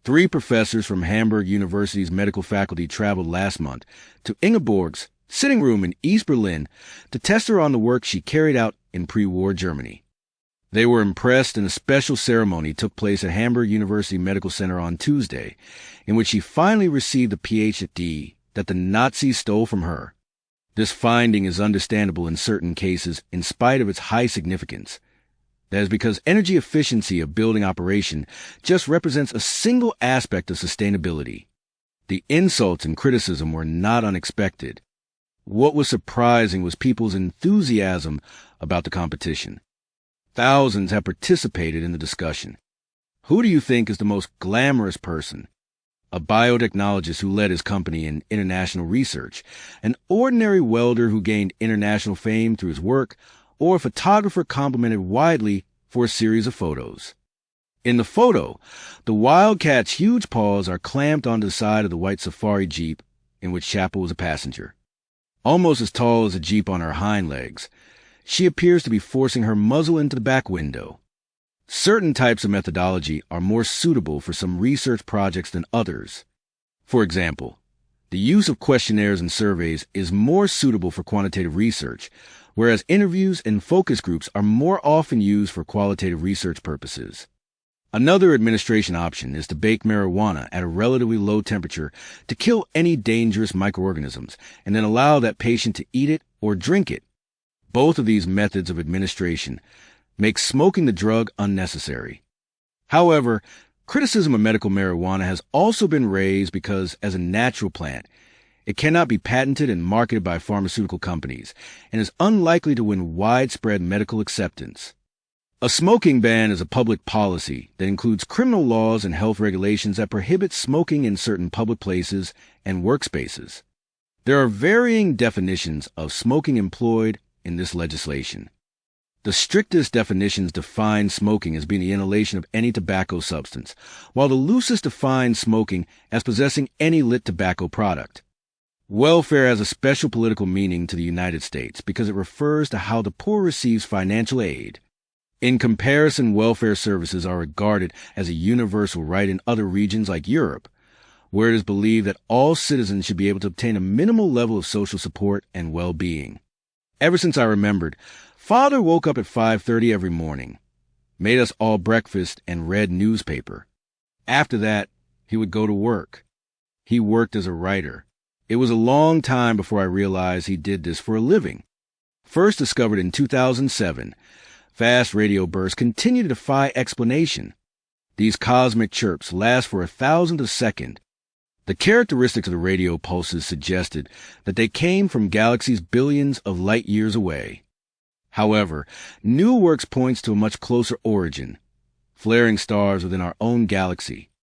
Three professors from Hamburg University's medical faculty traveled last month to Ingeborg's sitting room in East Berlin to test her on the work she carried out in pre-war Germany. They were impressed, and a special ceremony took place at Hamburg University Medical Center on Tuesday, in which she finally received the PhD that the Nazis stole from her. This finding is understandable in certain cases in spite of its high significance. That is because energy efficiency of building operation just represents a single aspect of sustainability. The insults and criticism were not unexpected. What was surprising was people's enthusiasm about the competition. Thousands have participated in the discussion. Who do you think is the most glamorous person? A biotechnologist who led his company in international research, an ordinary welder who gained international fame through his work, or a photographer complimented widely for a series of photos. In the photo, the wildcat's huge paws are clamped onto the side of the white safari jeep in which Chapel was a passenger. Almost as tall as the jeep on her hind legs, she appears to be forcing her muzzle into the back window. Certain types of methodology are more suitable for some research projects than others. For example, the use of questionnaires and surveys is more suitable for quantitative research, whereas interviews and focus groups are more often used for qualitative research purposes. Another administration option is to bake marijuana at a relatively low temperature to kill any dangerous microorganisms, and then allow that patient to eat it or drink it. Both of these methods of administration make smoking the drug unnecessary. However, criticism of medical marijuana has also been raised because, as a natural plant, it cannot be patented and marketed by pharmaceutical companies, and is unlikely to win widespread medical acceptance. A smoking ban is a public policy that includes criminal laws and health regulations that prohibit smoking in certain public places and workspaces. There are varying definitions of smoking employed in this legislation. The strictest definitions define smoking as being the inhalation of any tobacco substance, while the loosest define smoking as possessing any lit tobacco product. Welfare has a special political meaning to the United States because it refers to how the poor receives financial aid. In comparison, welfare services are regarded as a universal right in other regions like Europe, where it is believed that all citizens should be able to obtain a minimal level of social support and well-being. Ever since I remembered, Father woke up at 5:30 every morning, made us all breakfast, and read newspaper. After that, he would go to work. He worked as a writer. It was a long time before I realized he did this for a living. First discovered in 2007, fast radio bursts continue to defy explanation. These cosmic chirps last for 1,000th of a second. The characteristics of the radio pulses suggested that they came from galaxies billions of light years away. However, new work points to a much closer origin, flaring stars within our own galaxy.